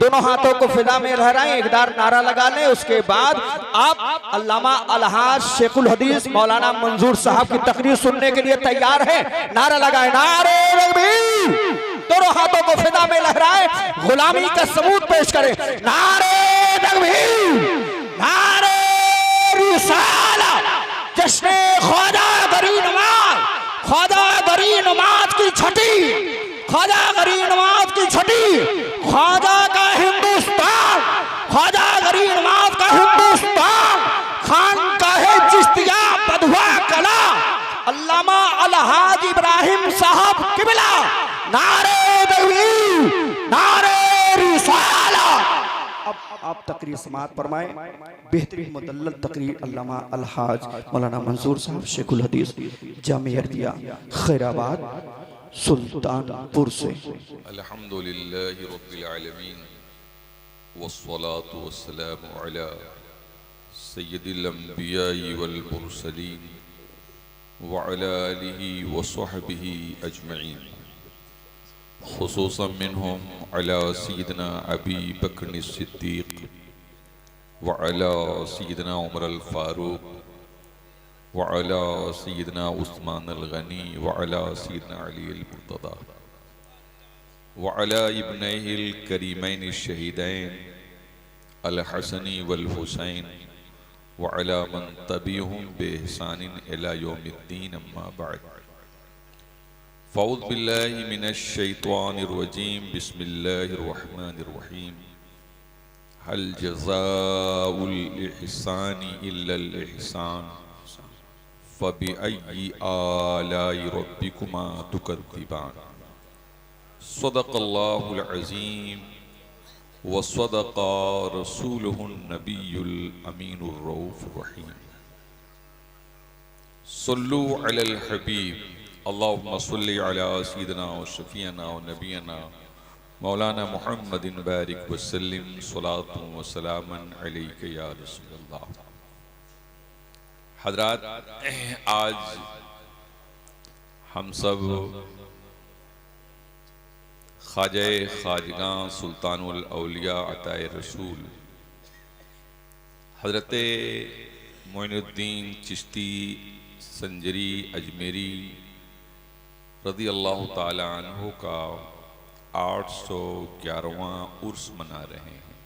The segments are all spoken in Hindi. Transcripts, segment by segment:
दोनों हाथों को फिजा में लहराएं, एकदार नारा लगा लें। उसके बाद आप अल्लामा अलहाज शेखुल हदीस मौलाना मंजूर साहब की तकरीर सुनने के लिए तैयार है। नारा लगाए, नारे तकबीर, दोनों हाथों को फिजा में लहराएं, गुलामी का सबूत पेश करें। नारे तकबीर, नारे रिसालत, जश्न ख्वाजा गरी नवाज, ख्वाजा गरी नवाज की छठी, ख्वाजा गरी नवाज की छठी, ख्वाजा का हिंदुस्तान, ख्वाजा गरी नवाज का हिंदुस्तान, खान का है चिश्तिया बधवा कला, अल्लामा अलहाज इब्राहिम साहब किबला। नारे तकबीर, नारे रिसालत। अब आप तकरीर समाअत फरमाएं। बेहतरीन मुदल्लल तकरीर अल्लामा अलहाज मौलाना मंसूर साहब शेखुल हदीस जामिया अर्दिया खैराबाद सुल्तानपुर से। अल्हम्दुलिल्लाहि रब्बिल आलमीन वस्सलातु वस्सलामु अला सय्यिदिल अंबिया'i वल मुरसलीन व अला आलिहि व सहबिहि अजमईन, खुसूसन मिनहुम अला सय्यिदिना अबी बकर सिद्दीक़ व अला सय्यिदिना उमर अल फारूक व अला सय्यिदिना उस्मान अल गनी व अला सय्यिदिना अली अल मुर्तज़ा व अला इब्नैहिल करीमैन शहीदैन अल हसनी वल हुसैन व अला मन तबिअहुम बिइहसानिन इला यौमिद्दीन, अम्मा बअद। फ़ऊज़ु बिल्लाहि मिनश शैतानिर रजीम, बिस्मिल्लाहिर रहमानिर रहीम। हल जज़ाउल इहसानी इल्लल इहसान, फ़बिअय्यि आलाइ रब्बिकुमा तुकज़्ज़िबान। सदक़ल्लाहुल अज़ीम व सदक़ा रसूलुहुन नबियुल अमीनुर रऊफ़ुर रहीम। सल्लु अलल हबीब, अल्लाहुम्मा सल्लि अला सय्यिदिना व शफ़ीअना व नबियना मौलाना मुहम्मदिन बारिक वसल्लिम, सलातुन व सलामन अलैका या रसूलल्लाह। हज़रात, आज हम सब ख्वाजा ख्वाजगां सुल्तानुल औलिया अताए रसूल हज़रत मोइनुद्दीन चिश्ती संजरी अजमेरी रज़ी अल्लाह ताला अन्हु का 811वां उर्स मना रहे हैं।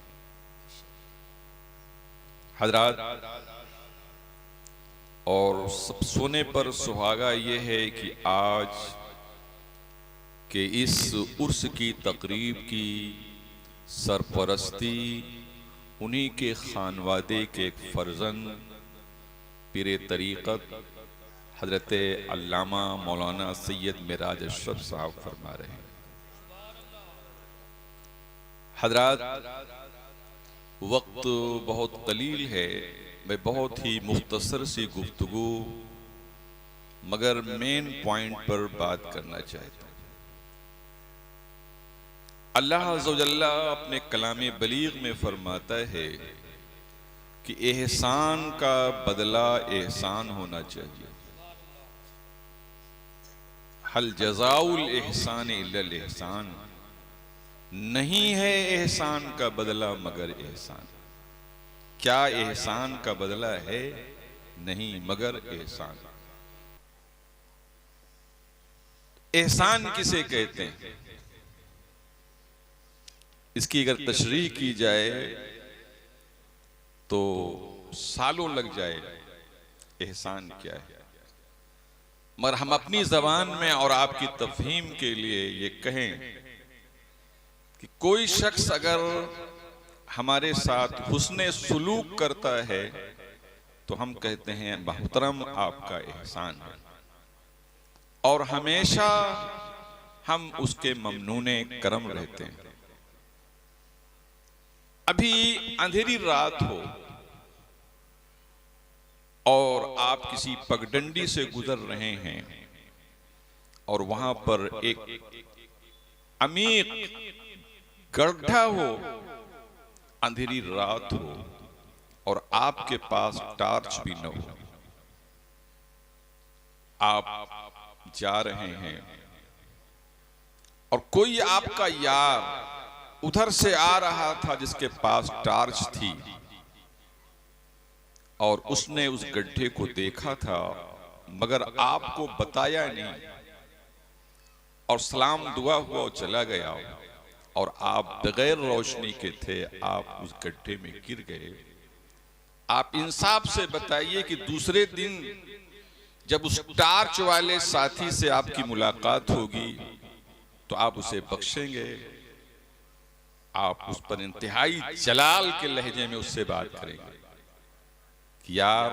हज़रात, और सब सोने पर सुहागा ये है कि आज के इस उर्स की तकरीब की सरपरस्ती उन्हीं के खानवादे के एक फर्जंद पीरे तरीक़त हज़रत अल्लामा मौलाना सैयद मिराज अशरफ साहब फरमा रहे हैं। हज़रात, वक्त बहुत कलील है, मैं बहुत ही मुख्तसर सी गुफ्तगू मगर मेन पॉइंट पर बात करना चाहता हूँ। अल्लाह अज़्ज़ा व जल्ला अपने कलामे बलीग में फरमाता है कि एहसान का बदला एहसान होना चाहिए। हल जज़ाउल एहसान इल्लल एहसान, नहीं है एहसान का बदला मगर एहसान। क्या एहसान का बदला है? नहीं, मगर एहसान। एहसान किसे कहते हैं? इसकी अगर तशरीह की जाए तो सालों लग जाए। एहसान क्या है? मगर हम अपनी जबान में और आपकी तफहीम के लिए ये कहें कि कोई शख्स अगर हमारे साथ हुस्ने सुलूक करता है तो हम कहते हैं मोहतरम आपका एहसान है, और हमेशा हम उसके ममनूने करम रहते हैं। अभी अंधेरी रात हो और आप किसी पगडंडी से गुजर रहे हैं और वहां पर एक अमीक गड्ढा हो, अंधेरी रात हो और आपके पास टार्च भी न हो, आप जा रहे हैं और कोई आपका यार उधर से आ रहा था जिसके पास टार्च थी, और उसने उस गड्ढे को देखा था मगर आपको बताया नहीं, और सलाम दुआ हुआ और चला गया, और आप बगैर रोशनी के थे, आप उस गड्ढे में गिर गए। आप इंसाफ से बताइए कि दूसरे दिन जब उस टार्च वाले साथी से आपकी मुलाकात होगी तो आप उसे बख्शेंगे? आप उस पर इंतहाई जलाल के लहजे में उससे बात करेंगे कि यार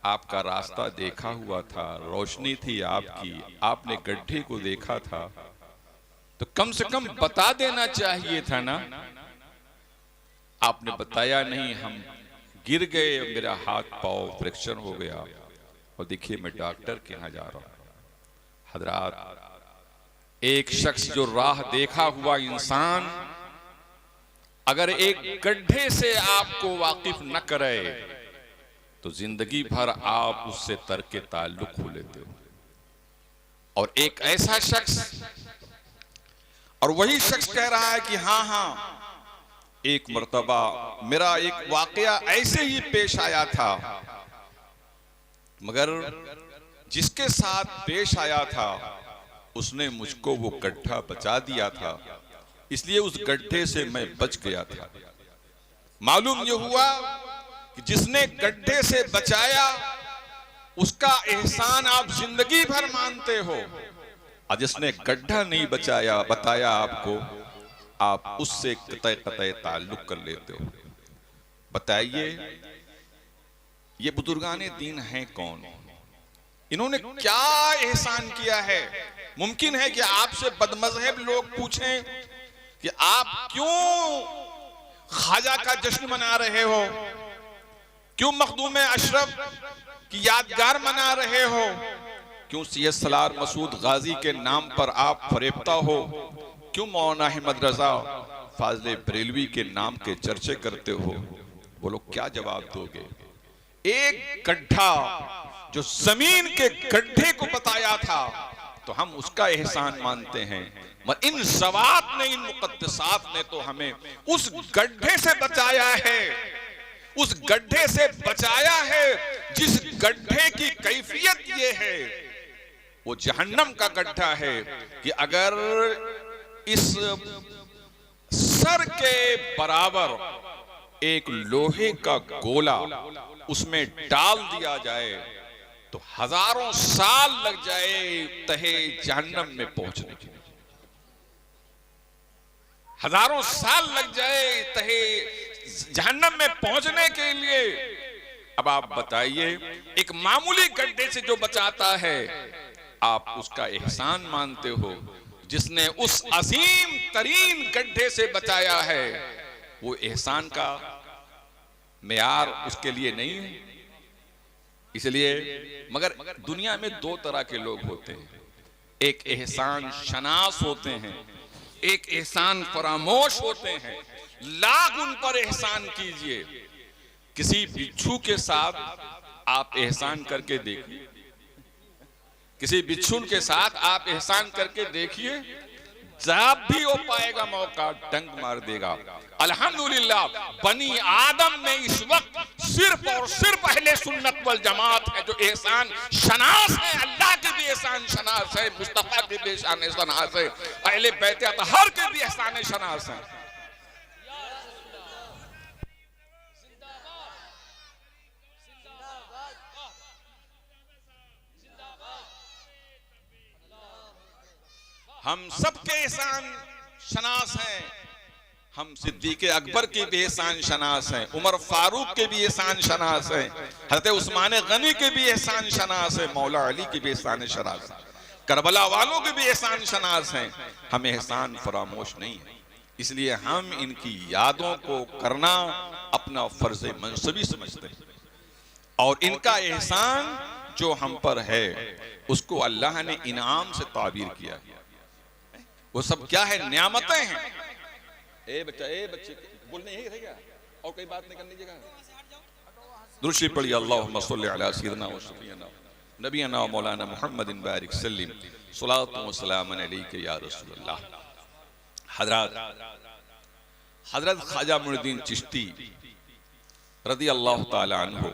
आपका रास्ता देखा हुआ था, रोशनी थी आपकी, आपने गड्ढे को देखा था, तो कम से कम बता देना चाहिए था ना। आपने बताया नहीं, हम गिर गए, मेरा हाथ पांव फ्रैक्चर हो गया, और देखिए मैं डॉक्टर के यहाँ जा रहा हूं। हजरात, एक शख्स जो राह देखा हुआ इंसान अगर एक गड्ढे से आपको वाकिफ न करे तो जिंदगी भर आप उससे तर्क ताल्लुक हो लेते हो। और एक ऐसा शख्स, और वही शख्स कह रहा है कि हाँ हाँ, एक मर्तबा मेरा एक वाकया ऐसे ही पेश आया था, मगर जिसके साथ पेश आया था उसने मुझको वो गड्ढा बचा दिया था, इसलिए उस गड्ढे से मैं बच गया था। मालूम ये हुआ कि जिसने गड्ढे से बचाया उसका एहसान आप जिंदगी भर मानते हो, और जिसने गड्ढा नहीं बचाया बताया आपको, आप उससे कतई ताल्लुक कर लेते हो। बताइए ये बुजुर्गाने दीन हैं कौन? इन्होंने क्या एहसान किया है? मुमकिन है कि आपसे बदमज़हब लोग पूछें कि आप क्यों ख्वाजा का जश्न मना रहे हो, क्यों मखदूम अशरफ की यादगार मना रहे हो, क्यों सैयद सलार मसूद गाजी के नाम पर आप फरेबता हो, क्यों मौलाना अहमद रजा फाजले बरेलवी के नाम के चर्चे करते हो? बोलो क्या जवाब दोगे? एक गड्ढा जो जमीन के गड्ढे को बताया था तो हम उसका एहसान मानते हैं, मगर इन ज़वात ने, इन मुक़द्दसात ने तो हमें उस गड्ढे से बचाया है, उस गड्ढे से बचाया है जिस गड्ढे की कैफियत ये है वो जहन्नम का गड्ढा है कि अगर इस सर के बराबर एक लोहे का गोला उसमें डाल दिया जाए तो हजारों साल लग जाए तहे जहन्नम में पहुंचने के, हजारों साल लग जाए तहे जहन्नम में पहुंचने के लिए। अब आप बताइए, एक मामूली गड्ढे से जो बचाता है आप उसका एहसान मानते हो, जिसने उस अजीम तरीन गड्ढे से बचाया है वो एहसान का मेयार उसके लिए नहीं है। इसलिए मगर दुनिया में दो तरह के लोग होते हैं, एक एहसान शनास होते हैं, एक एहसान फरामोश होते हैं। लाख उन पर एहसान कीजिए, किसी बिच्छू के साथ आप एहसान करके देखिए, किसी बिच्छू के साथ आप एहसान करके देखिए, जब भी वो पाएगा मौका डंक मार देगा। अल्हम्दुलिल्लाह बनी आदम में इस वक्त सिर्फ और सिर्फ अहले सुन्नत वल जमात है जो एहसान शनास है, अल्लाह के भी एहसान शनास है, मुस्तफा के भी एहसान शनास है, अहले बैत अतहर के भी एहसान शनास है। हम सबके एहसान शनास हैं, हम सिद्दीक अकबर के भी एहसान शनास हैं, उमर फारूक के भी एहसान शनास हैं, हज़रत उस्मान गनी के भी एहसान शनास है, मौला अली के भी एहसान शनास है, करबला वालों के भी एहसान शनास हैं। हम एहसान फरामोश नहीं है, इसलिए हम इनकी यादों को करना अपना फर्ज मनसबी समझते हैं, और इनका एहसान जो हम पर है उसको अल्लाह ने इनाम से ताबीर किया। वो सब क्या है? नियामतें हैं। ए बच्चे बोलने यही रहेगा और कोई बात नहीं करनी जगह। दुरूद पढ़िए, अल्लाहुम्मा सल्लि अला सय्यिदिना व शफीना नबीना व मौलाना मुहम्मदिन बारिक सल्लिम सलातु व सलाम अलैका या रसूलल्लाह। हजरत ख्वाजा मुइनुद्दीन चिश्ती रज़ी अल्लाह ताला अन्हु,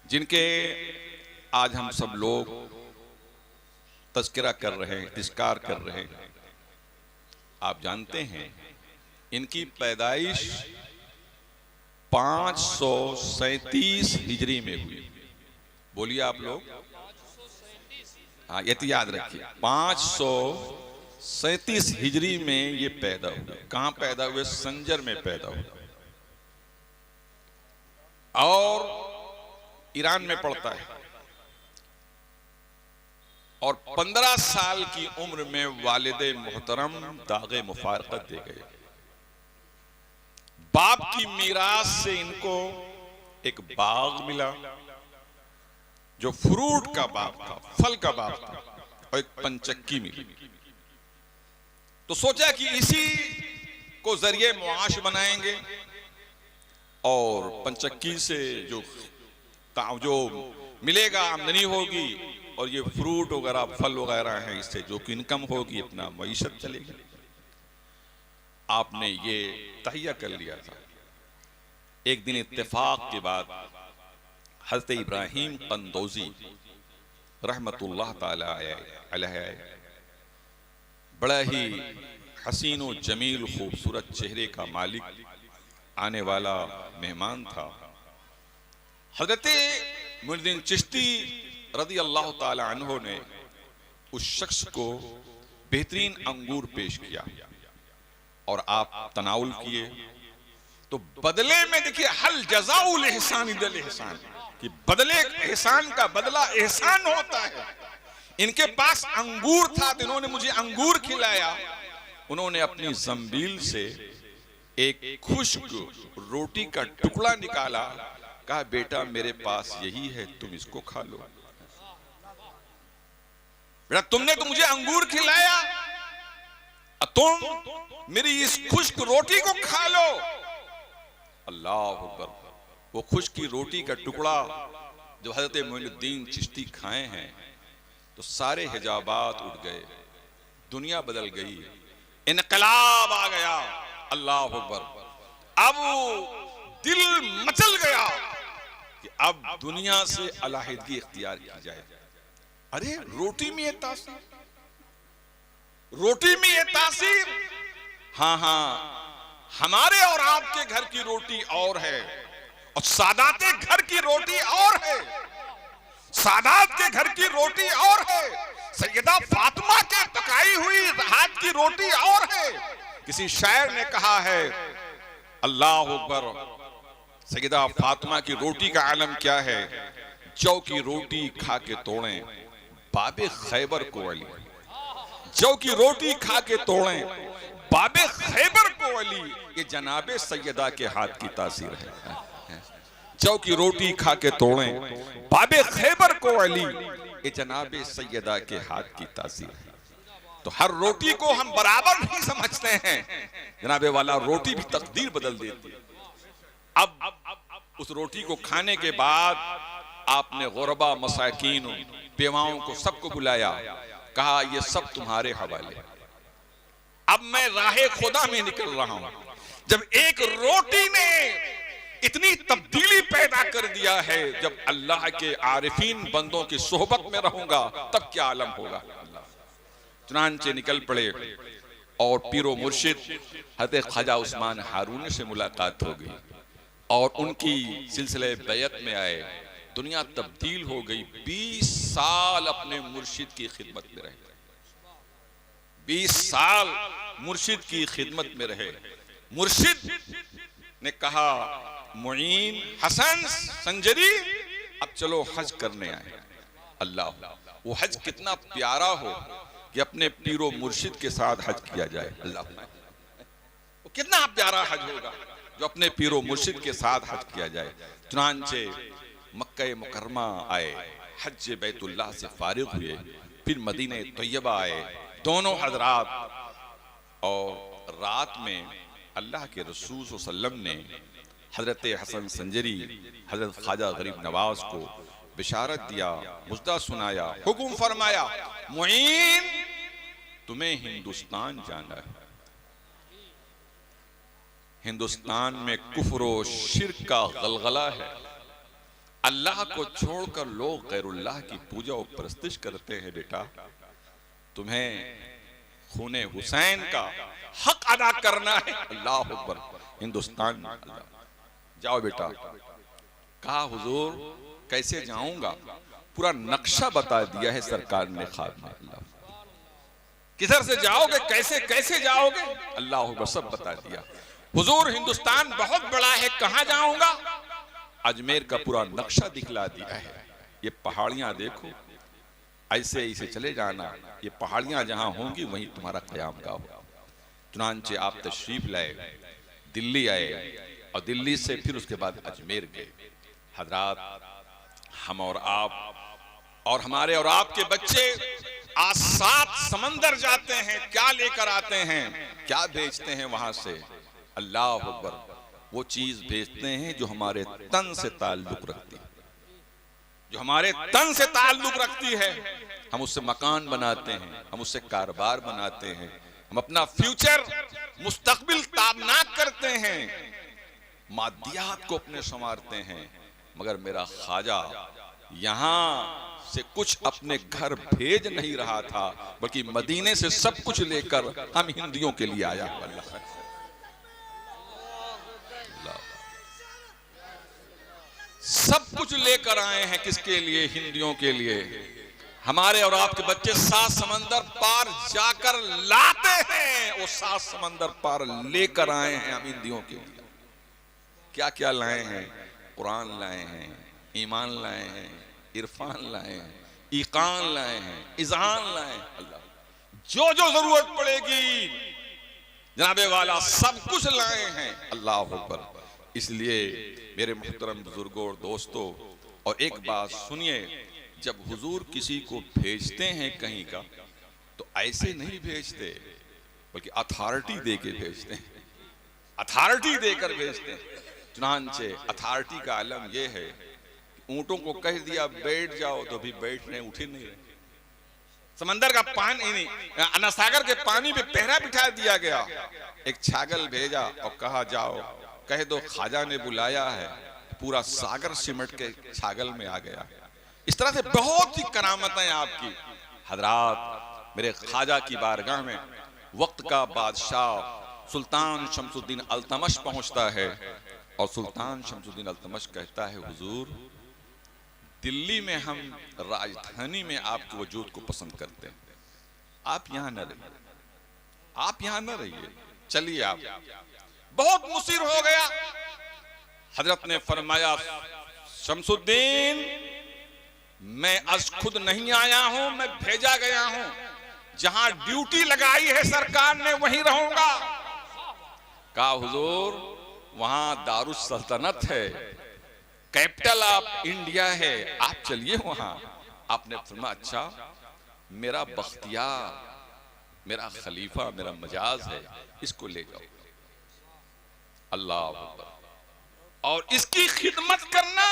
जिनके आज हम सब लोग तज़किरा कर रहे हैं, तिज़कार कर रहे हैं, आप जानते हैं इनकी पैदाइश 537 हिजरी में हुई। बोलिए आप लोग, हाँ ये तो याद रखिए, 537 हिजरी में ये पैदा हुए। कहां पैदा हुए? संजर में पैदा हुए और ईरान में पड़ता है। और 15 साल की उम्र में वालिदे मोहतरम दागे मुफारकत दे गए। बाप की मीरास से इनको एक बाग मिला जो फ्रूट का बाग था, फल का बाग था, और एक पंचक्की मिली। तो सोचा कि इसी को जरिए मुआश बनाएंगे और पंचक्की से जो मिलेगा आमदनी होगी और ये फ्रूट वगैरह फल वगैरह हैं, इससे जो कि इनकम होगी अपना मईशत चलेगी। आपने ये तहिया कर लिया था। एक दिन इत्तेफाक के बाद हज़रत इब्राहिम कंदौजी रहमतुल्लाह ताला अलैह, बड़ा ही हसीन व जमील खूबसूरत चेहरे का मालिक आने वाला मेहमान था। हज़रत मुइनुद्दीन चिश्ती रज़ी अल्लाह ताला अन्हु ने उस शख्स को बेहतरीन अंगूर पेश किया और आप तनाउल किए। तो बदले में देखिए, हल जज़ाउल एहसान इल्ल एहसान, कि बदले एहसान का बदला एहसान होता है। इनके पास अंगूर था तो इन्होंने मुझे अंगूर खिलाया। उन्होंने अपनी जंबील से एक खुश्क रोटी का टुकड़ा निकाला, कहा बेटा मेरे पास यही है, तुम इसको खा लो। बेटा तुमने तो मुझे अंगूर खिलाया, तुम मेरी इस खुश्क रोटी को खा लो। अल्लाह अकबर। वो खुश्क की रोटी का टुकड़ा जब हजरत मुइनुद्दीन चिश्ती खाए हैं तो सारे हिजाबात उठ गए, दुनिया बदल गई, इनकलाब आ गया। अल्लाह अकबर। अब दिल मचल गया कि अब दुनिया से अलहदगी इख्तियार की जाए। अरे रोटी में ये तासीर, रोटी में ये तासीर। हाँ हाँ, हमारे और आपके घर की रोटी और है और सादाते घर की रोटी और है। सादात के घर की रोटी और है, सैयदा फातिमा के पकाई हुई हाथ की रोटी और है। किसी शायर ने कहा है, अल्लाह अकबर, सैयदा फातिमा की रोटी का आलम क्या है? जौ की रोटी खा के तोड़ें बाबे खैबर को अली। जौ की रोटी खा के तोड़ें बाबे खैबर को अली, ये जनाबे सैयदा के हाथ की तासीर है। जौ की रोटी खा के तोड़ें बाबे खैबर को अली, ये जनाबे सैयदा के हाथ की तासीर है। तो हर रोटी को हम बराबर नहीं समझते हैं जनाबे वाला, रोटी भी तकदीर बदल देती है। अब उस रोटी को खाने के बाद आपने गुरबा, मसाकीन, बेवाओं को सबको बुलाया, कहा ये सब तुम्हारे हवाले। अब मैं राहे खुदा में निकल रहा हूं। जब एक रोटी ने इतनी तब्दीली पैदा कर दिया है, जब अल्लाह के आरिफीन बंदों की सोहबत में रहूंगा तब क्या आलम होगा। चुनांचे निकल पड़े और पीरो मुर्शिद हज़रत ख्वाजा उस्मान हारून से मुलाकात हो गई और उनकी सिलसिले बैत में आए। दुनिया तब्दील हो गई। 20 साल अपने मुर्शिद की खिदमत में रहे। 20 साल मुर्शिद की खिदमत में रहे। मुर्शिद ने कहा, मुईन हसन संजरी, अब चलो हज करने आए। अल्लाह, वो हज कितना प्यारा हो कि अपने पीरो मुर्शिद के साथ हज किया जाए। अल्लाह, वो कितना प्यारा हज होगा जो अपने पीरो मुर्शिद के साथ हज किया जाए। चुनांचे मक्का मुकर्रमा आए, हज बैतुल्लाह से फारिग हुए, फिर मदीने तैयबा आए दोनों हजरात। और रात में अल्लाह के रसूल सल्लल्लाहु अलैहि वसल्लम ने हजरत हसन संजरी, हजरत ख्वाजा गरीब नवाज को बिशारत दिया, मुजदा सुनाया, हुक्म फरमाया, मुईन तुम्हें हिंदुस्तान जाना है। हिंदुस्तान में कुफ्र और शिर्क का गलगला है। अल्लाह को छोड़कर लोग गैरुल्लाह की पूजा और परस्तिश करते हैं। बेटा, तुम्हें खूने हुसैन का हक अदा करना है। अल्लाह अकबर। हिंदुस्तान जाओ बेटा। कहा हुजूर कैसे जाऊंगा? पूरा नक्शा बता दिया है सरकार ने ख्वाब में। अल्लाह, किधर से जाओगे, कैसे कैसे जाओगे? अल्लाह अकबर, सब बता दिया। हुजूर हिंदुस्तान बहुत बड़ा है, कहां जाऊंगा? अजमेर का पूरा नक्शा दिखला दिया है। ये पहाड़ियां देखो, ऐसे ऐसे चले जाना। ये पहाड़ियां जहां होंगी वहीं तुम्हारा क़याम गाह होगा। चुनांचे आप तशरीफ लाए, दिल्ली आए और दिल्ली से फिर उसके बाद अजमेर गए। हजरात, हम और आप और हमारे और आपके बच्चे आज 7 समंदर जाते हैं, क्या लेकर आते हैं, क्या बेचते हैं वहां से? अल्लाह अकबर। वो चीज बेचते हैं जो हमारे तन से ताल्लुक रखती है, जो हमारे तन से ताल्लुक रखती है। हम उससे मकान बनाते हैं, हम उससे कारोबार बनाते हैं, हम अपना फ्यूचर मुस्तकबिल ताबनाक करते हैं, मादियात को अपने संवारते हैं। मगर मेरा ख्वाजा यहां से कुछ अपने घर भेज नहीं रहा था, बल्कि मदीने से सब कुछ लेकर हम हिंदियों के लिए आया। अल्लाह, सब कुछ लेकर आए हैं। किसके लिए? हिंदियों के लिए। हमारे और आपके बच्चे 7 समंदर पार जाकर लाते हैं। वो 7 समंदर पार लेकर आए हैं हम हिंदियों के लिए। क्या क्या लाए हैं? कुरान लाए हैं, ईमान लाए हैं, इरफान लाए हैं, ईकान लाए हैं, इज़ान लाए हैं। अल्लाह, जो जो जरूरत पड़ेगी जनाबे वाला सब कुछ लाए हैं। अल्लाह अकबर। इसलिए मेरे मुहतरम बुजुर्गों और दोस्तों, और एक बात सुनिए, जब हुजूर किसी को भेजते हैं कहीं का, तो ऐसे नहीं भेजते, बल्कि अथॉरिटी दे के भेजते हैं, अथॉरिटी देकर भेजते हैं। चुनांचे अथॉरिटी का आलम यह है, ऊंटों को कह दिया बैठ जाओ तो भी बैठने उठे नहीं रहे। समंदर का पानी नहीं, अनासागर के पानी पे पहरा बिठा दिया गया। एक छागल भेजा और कहा जाओ कह दो ख्वाजा ने बुलाया है। पूरा सागर सिमट के छागल में आ गया। इस तरह से बहुत सी करामतें आपकी। हजरात, मेरे ख्वाजा की बारगाह में वक्त का बादशाह सुल्तान शमसुद्दीन अल्तमश पहुंचता है और सुल्तान शमसुद्दीन अल्तमश कहता है, हुजूर दिल्ली में हम राजधानी में आपके वजूद को पसंद करते हैं, आप यहां न रहिए, आप यहां न रहिए, चलिए आप। बहुत मुसीर हो गया। हजरत ने फरमाया, शमसुद्दीन मैं आज खुद नहीं आया हूं, मैं भेजा गया हूं। जहां ड्यूटी लगाई है सरकार ने वहीं रहूंगा। कहा हुजूर वहां दारुस सल्तनत है, कैपिटल ऑफ इंडिया है, आप चलिए वहां। आपने फरमाया अच्छा, मेरा बख्तियार, मेरा खलीफा, मेरा मजाज है, इसको ले जाओ। अल्लाह अकबर। और इसकी खिदमत करना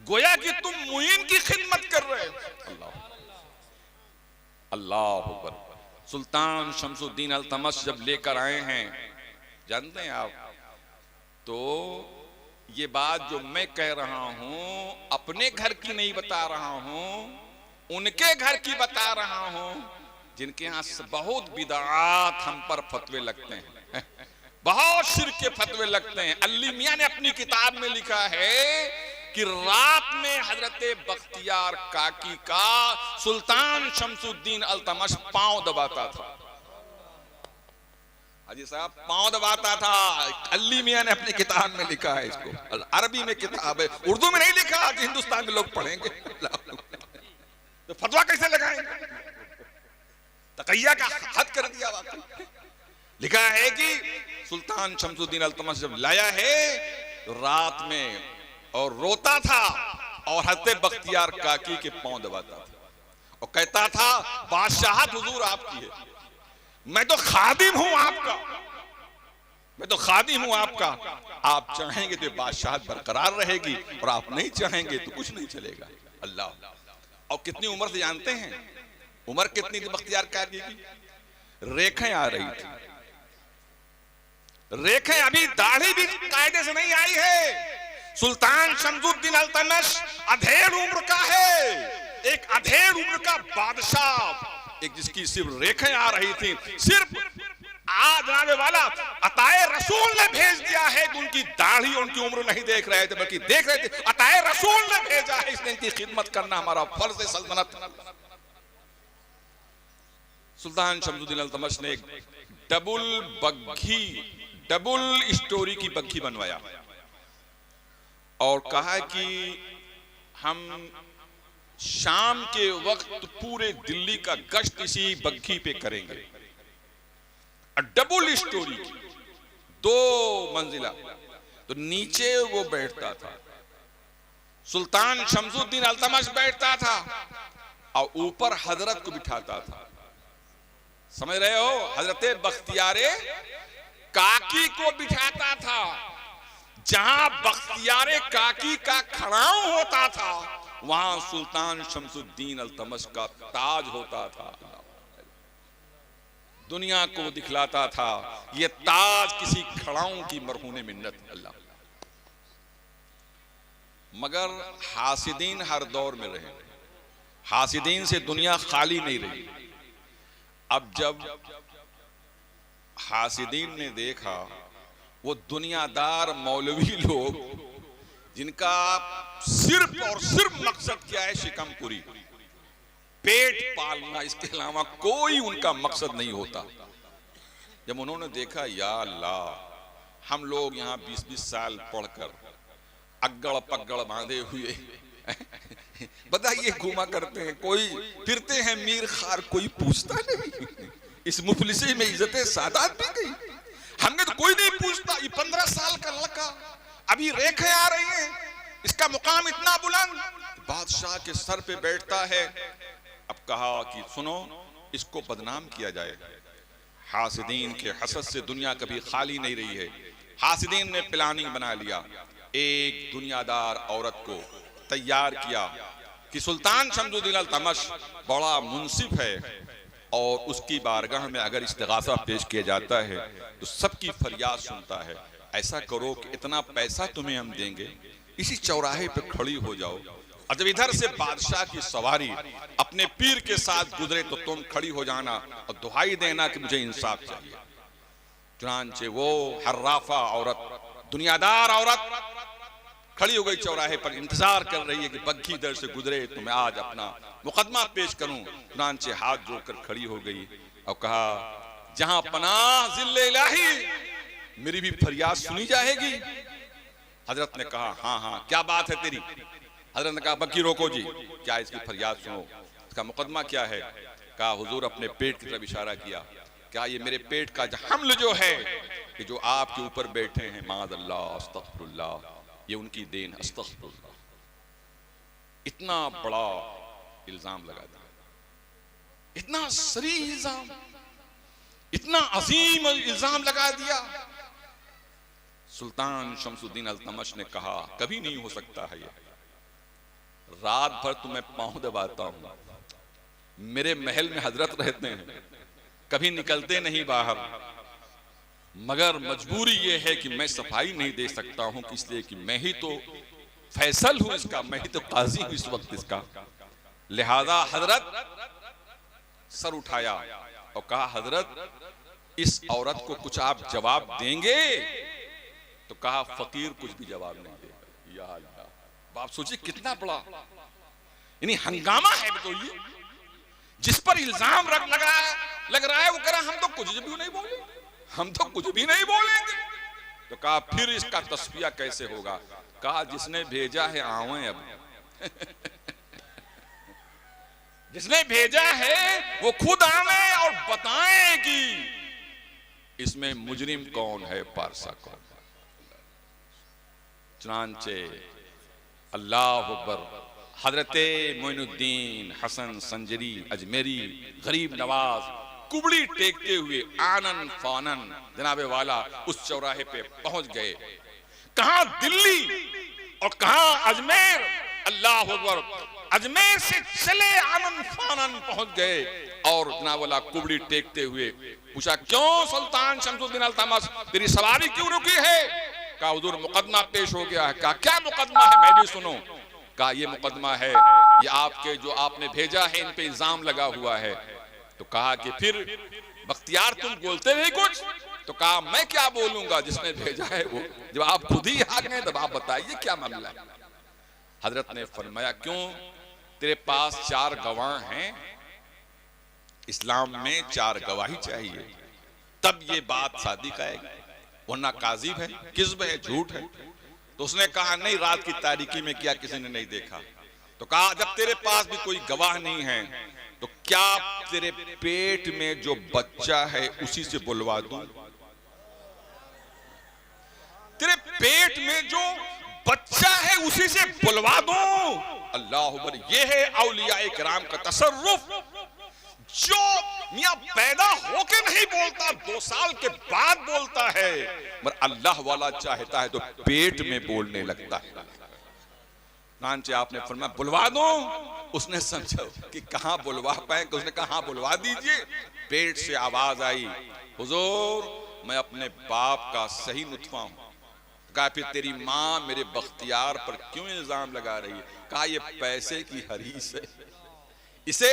गोया कि तुम मुइन की खिदमत कर रहे हो। अल्लाह अकबर। सुल्तान शमसुद्दीन अल्तमश जब लेकर आए हैं, जानते हैं आप, तो ये बात जो मैं कह रहा हूं अपने घर की नहीं बता रहा हूं, उनके घर की बता रहा हूं, जिनके यहां बहुत बिदअत हम पर फतवे लगते हैं, बहुत शिर्क के फतवे लगते हैं। अली मियां ने अपनी किताब में लिखा है कि रात में हजरत बख्तियार काकी का सुल्तान शमसुद्दीन अल्तमश पांव दबाता था। हाजी साहब पांव दबाता था। अली मियां ने अपनी किताब में लिखा है, इसको अरबी में किताब है, उर्दू में नहीं लिखा कि हिंदुस्तान के लोग पढ़ेंगे। तो फतवा कैसे लगाएंगे? तकैया का हद कर दिया। वाकई लिखा है कि सुल्तान शमसुद्दीन अल्तमश जब लाया है तो रात में और रोता था और हजरत बख्तियार काकी के पांव दबाता था और कहता था बादशाहत हुजूर आपकी है, मैं तो खादिम हूं आपका, मैं तो खादिम हूं आपका। आप चाहेंगे तो बादशाहत बरकरार रहेगी और आप नहीं चाहेंगे तो कुछ नहीं चलेगा। अल्लाह। और कितनी उम्र से जानते हैं? उम्र कितनी थी बख्तियार काकी की? रेखें आ रही थी, रेखें, अभी दाढ़ी भी कायदे से नहीं आई है। सुल्तान शमसुद्दीन अल्तमश अधेड़ उम्र का है, एक अधेड़ उम्र का बादशाह, एक जिसकी सिर्फ रेखें आ रही थी। सिर्फ आज आने वाला अताए रसूल ने भेज दिया है कि उनकी दाढ़ी और उनकी उम्र नहीं देख रहे थे, बल्कि देख रहे थे। अताए रसूल ने भेजा है, इसने इनकी खिदमत करना हमारा फर्ज है सल्तनत। सुल्तान शमसुद्दीन अल्तमश ने एक डबल स्टोरी की बग्घी बनवाया और कहा कि हम शाम के वक्त पूरे दिल्ली का गश्त इसी बग्घी पे करेंगे। डबल स्टोरी की, 2 मंजिला। तो नीचे वो बैठता था, सुल्तान शमसुद्दीन अल्तमश बैठता था, और ऊपर हजरत को बिठाता था। समझ रहे हो? हजरत बख्तियारे काकी को बिठाता था। जहां बख्तियारे काकी का खड़ाऊ होता था, वहां सुल्तान शमसुद्दीन अल्तमश का ताज होता था। दुनिया को दिखलाता था ये ताज किसी खड़ाऊ की मरहूने मिन्नत। अल्लाह। मगर हासिदीन हर दौर में रहे, हासिदीन से दुनिया खाली नहीं रही। अब जब हासिदीन ने देखा वो दुनियादार मौलवी लोग जिनका सिर्फ और सिर्फ मकसद क्या है, शिकमपुरी, पेट पालना, इसके अलावा कोई उनका मकसद नहीं होता। जब उन्होंने देखा या अल्लाह, हम लोग यहाँ 20-20 साल पढ़कर अगड़ पगड़ बांधे हुए बताइए घूमा करते हैं, कोई फिरते हैं मीर खार, कोई पूछता नहीं। इस मुफलिसी में इज्जतें सादात भी गई, हमने तो कोई नहीं पूछता। ये 15 साल का लड़का, अभी रेखें आ रही हैं, इसका मुकाम इतना बुलंद, बादशाह के सर पे बैठता है। अब कहा कि सुनो, इसको बदनाम किया जाए। हासिदीन के हसद से दुनिया कभी खाली नहीं रही है। हासिदीन ने प्लानिंग बना लिया, एक दुनियादार औरत को तैयार किया कि सुल्तान शमसुद्दीन अल्तमश बड़ा मुंसिफ है और उसकी बारगाह में अगर इस्तिगासा पेश किया जाता है तो सबकी फरियाद सुनता है। ऐसा करो कि इतना पैसा तुम्हें हम देंगे, इसी चौराहे पे खड़ी हो जाओ, और जब इधर से बादशाह की सवारी अपने पीर के साथ गुजरे तो तुम खड़ी हो जाना और दुहाई देना कि मुझे इंसाफ चाहिए। चुनांचे वो हर्राफा औरत, दुनियादार औरत खड़ी हो गई चौराहे पर, इंतजार कर रही है कि बग्घी इधर से गुजरे तो मैं आज अपना मुकदमा पेश करूं। चुनांचे हाथ जोड़कर खड़ी हो गई और कहा, जहां पनाह जिल्ले इलाही, मेरी भी फरियाद सुनी जाएगी। हजरत ने कहा, हाँ हाँ क्या बात है तेरी। हजरत ने कहा, बग्घी रोको जी, क्या इसकी फरियाद सुनो, इसका मुकदमा क्या है। कहा, हुजूर अपने पेट की तरफ इशारा किया, क्या ये मेरे पेट का हमल जो है कि जो आपके ऊपर बैठे हैं, माज़अल्लाह अस्तग़फिरुल्लाह, ये उनकी देन, अस्तग़फिरुल्लाह। इतना बड़ा इल्जाम लगा दिया, इतना सरी इल्जाम, इतना अजीम इल्जाम लगा दिया। सुल्तान शमसुद्दीन अल्तमश ने कहा, कभी नहीं हो सकता है ये, रात भर तुम्हें पांव दबाता हूं, मेरे महल में हजरत रहते हैं, कभी निकलते नहीं बाहर, मगर मजबूरी ये है कि मैं सफाई नहीं दे सकता हूं, इसलिए कि मैं ही तो फैसल हूं इसका, मैं ही तो काजी हूं इस वक्त इसका। लिहाजा हजरत सर उठाया और कहा, हजरत इस औरत को कुछ आप जवाब देंगे। तो कहा, फकीर कुछ भी जवाब नहीं देगा। या अल्लाह, बाप सोचिए कितना बड़ा यानी हंगामा है। तो ये जिस पर इल्जाम लग रहा है वो कह रहा, हम तो कुछ भी नहीं बोलेंगे, हम तो कुछ भी नहीं बोलेंगे। तो कहा, फिर इसका तस्फिया कैसे होगा। कहा, जिसने भेजा है आवे अब जिसने भेजा है वो खुद आवे और बताएं कि इसमें मुजरिम कौन है, पारसा कौन। चुनांचे अल्लाह अकबर, हजरते मोइनुद्दीन हसन संजरी अजमेरी गरीब नवाज कुबड़ी टेकते हुए आनन फानन जनाबे वाला उस चौराहे पे पहुंच गए। कहां दिल्ली और कहां अजमेर। अल्लाह अकबर, अजमेर से चले आनन फानन पहुंच गए और जनाब वाला कुबड़ी टेकते हुए पूछा, क्यों सुल्तान शमसुद्दीन अल्तमस तेरी सवारी क्यों रुकी है? कहा हुजूर मुकदमा पेश हो गया है। कहा क्या मुकदमा है, मैं भी सुनूं। कहा ये मुकदमा है, ये आपके जो आपने भेजा है इन पे इल्जाम लगा हुआ है। तो कहा कि फिर बख्तियार तुम बोलते नहीं कुछ? तो कहा मैं क्या बोलूंगा, जिसने भेजा है वो, जब आप खुद ही आ गए तब आप बताइए क्या मामला है। हजरत ने फरमाया, क्यों, तेरे पास 4 गवाह हैं, इस्लाम में 4 गवाही चाहिए तब ये बात सादिक आएगी, वरना काजिब है, किस्ब है, झूठ है। तो उसने कहा नहीं, रात की तारीकी में किया, किसी ने नहीं देखा। तो कहा जब तेरे पास भी कोई गवाह नहीं है तो क्या तेरे पेट में जो बच्चा है उसी से बुलवा दूं? तेरे पेट में जो बच्चा है उसी से बुलवा दूं? अल्लाह अकबर। ये है औलिया किराम का तसर्रुफ, जो मियां पैदा होके नहीं बोलता, 2 साल के बाद बोलता है, मगर अल्लाह वाला चाहता है तो पेट में बोलने लगता है। नानचे आपने फरमाया बुलवा दो। उसने समझा कि कहां बुलवा पाए, उसने कहा हाँ बुलवा दीजिए। पेट से आवाज आई, हुजूर मैं अपने बाप का सही नुतफा हूं। कहा फिर तेरी माँ मेरे बख्तियार पर क्यों इल्जाम लगा रही है? कहा ये पैसे की हरीस है, इसे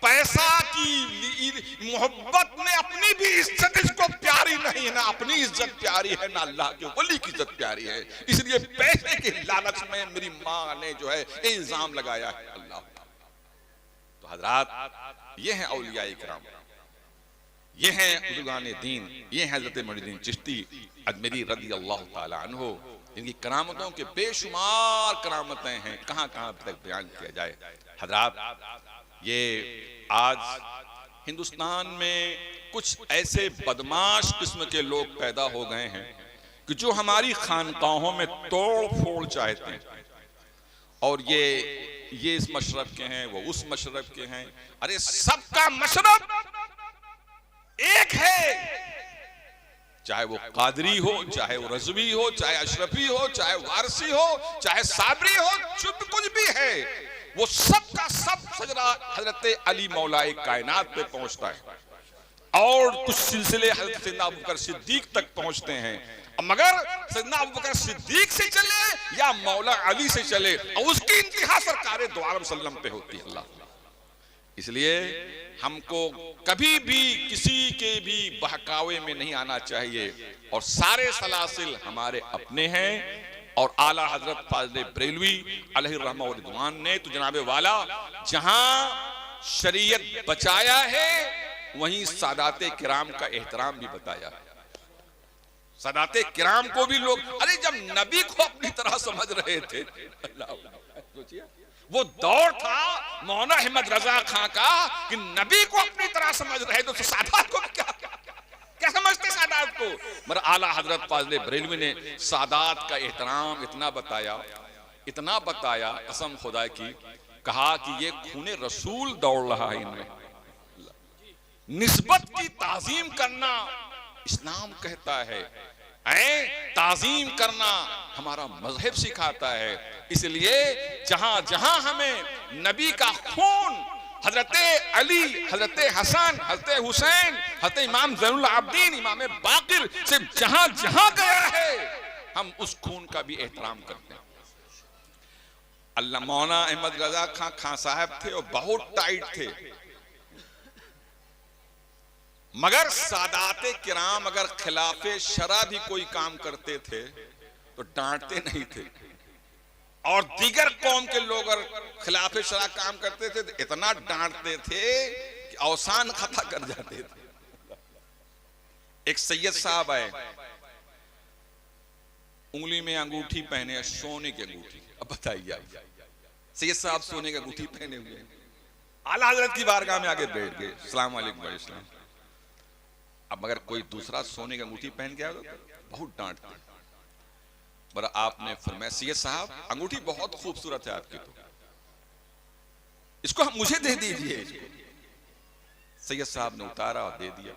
पैसा की मोहब्बत में अपनी भी इज्जत इसको प्यारी नहीं है, ना अपनी इज्जत प्यारी है, ना अल्लाह के वली की इज्जत प्यारी है, इसलिए पैसे के लालच में मेरी माँ ने जो है इल्जाम लगाया है। अल्लाह। तो हजरात ये हैं औलिया इकराम, ये हैं बुजुर्गान दीन, ये हैं हजरत मोइनुद्दीन चिश्ती अजमेरी रज़ी अल्लाह ताला अन्हु, इनकी करामतों के बेशुमार करामतें हैं, कहां कहां तक बयान किया जाए। हजरात ये आज हिंदुस्तान में कुछ ऐसे बदमाश किस्म के लोग पैदा हो गए हैं कि जो हमारी खानकाहों में तोड़ फोड़ चाहते हैं, और ये इस मशरब के हैं, वो उस मशरब के हैं। अरे सबका मशरब एक है, चाहे वो कादरी हो, चाहे वो रज़वी हो, चाहे अशरफी हो, चाहे वारसी हो, चाहे साबरी हो, चुप कुछ भी है, वो सब का सब सजरा हजरत अली मौलाए कायनात पे पहुंचता है और कुछ सिलसिले हजरत सैयदना अबू बकर सिद्दीक तक पहुंचते हैं। मगर सैयदना अबू बकर सिद्दीक से चले या मौला अली से चले, और उसकी इंतहा सरकार दो आलम सल्लम पे होती है। अल्लाह। इसलिए हमको कभी भी किसी के भी बहकावे में नहीं आना चाहिए, और सारे सलासिल हमारे अपने हैं। और आला हजरत फाज़िल बरेलवी अलैहि रहमत व रिदवान ने तो जनाबे वाला जहां शरीयत बचाया है, वहीं सादाते किराम का एहतराम भी बताया है। सादाते किराम को भी लोग, अरे जब नबी को अपनी तरह समझ रहे थे, सोचिए वो दौर था मौलाना अहमद रजा खां का कि नबी को अपनी तरह समझ रहे तो सादात को क्या समझते सादात को? मगर आला हजरत फाज़िल बरेलवी ने सादात का एहतराम इतना बताया, कसम खुदा की, कहा कि ये खूने रसूल दौड़ रहा है इनमें। निस्बत की ताजीम करना इस्लाम कहता है, ताजीम करना हमारा मजहब सिखाता है। इसलिए जहां जहां हमें नबी का खून, हजरत अली, हजरत हसन, हजरत हुसैन, हजरत इमाम ज़ैनुल आबिदीन, इमाम बाक़िर से जहां जहां गया है, हम उस खून का भी एहतराम करते हैं। अल्लाह मौलाना अहमद रजा खां साहब थे और बहुत टाइट थे, मगर सादाते किराम अगर खिलाफे शरा भी कोई काम करते थे तो डांटते नहीं थे, और दीगर कौम के लोग अगर खिलाफे शरा काम करते थे तो इतना डांटते थे कि औसान खता कर जाते थे। एक सैयद साहब आए, उंगली में अंगूठी पहने, सोने की अंगूठी। अब बताइए आप, सैयद साहब सोने की अंगूठी पहने हुए आला हजरत की बारगाह में आगे बैठ गए, अस्सलाम वालेकुम वालेकुम। अब मगर कोई दूसरा सोने की अंगूठी पहन के आया तो बहुत डांटते। पर आपने फरमाया, सैयद साहब अंगूठी बहुत खूबसूरत है आपकी, तो इसको हम मुझे दे दीजिए। सैयद साहब ने उतारा और दे दिया।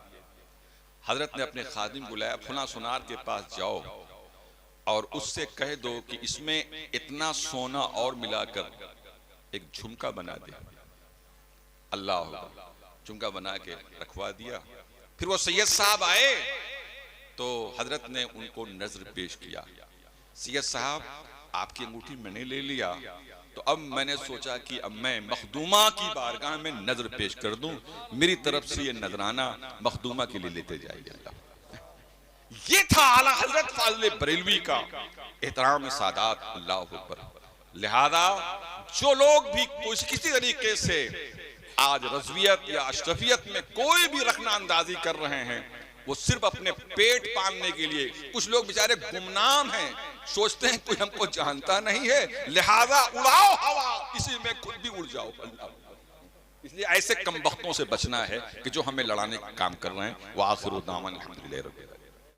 हजरत ने अपने खादिम बुलाया, फुला सुनार के पास जाओ और उससे कह दो कि इसमें इतना सोना और मिलाकर एक झुमका बना दे। अल्लाह, झुमका बना के रखवा दिया। फिर वो सैयद साहब आए तो हजरत ने उनको नजर पेश किया। सैयद साहब, आपकी अंगूठी मैंने ले लिया, तो अब मैंने सोचा कि अब मैं मखदूमा की बारगाह में नजर पेश कर दूं, मेरी तरफ से ये नजराना मखदूमा के लिए लेते जाइए। अल्लाह, ये था आला हजरत फाज़िल बरेलवी का एहतराम सादात। अल्लाह अकबर। लिहाजा जो लोग भी किसी तरीके से आज रज़वियत या अशरफियत में कोई भी रखना अंदाजी कर रहे हैं, वो सिर्फ अपने पेट पालने के लिए। कुछ लोग बेचारे गुमनाम हैं, सोचते हैं कोई हमको जानता नहीं है, लिहाजा उड़ाओ हवा, इसी में खुद भी उड़ जाओ। इसलिए ऐसे कमबख्तों से बचना है कि जो हमें लड़ाने का काम कर रहे हैं। वो आखिर दामन अल्हम्दुलिल्लाह।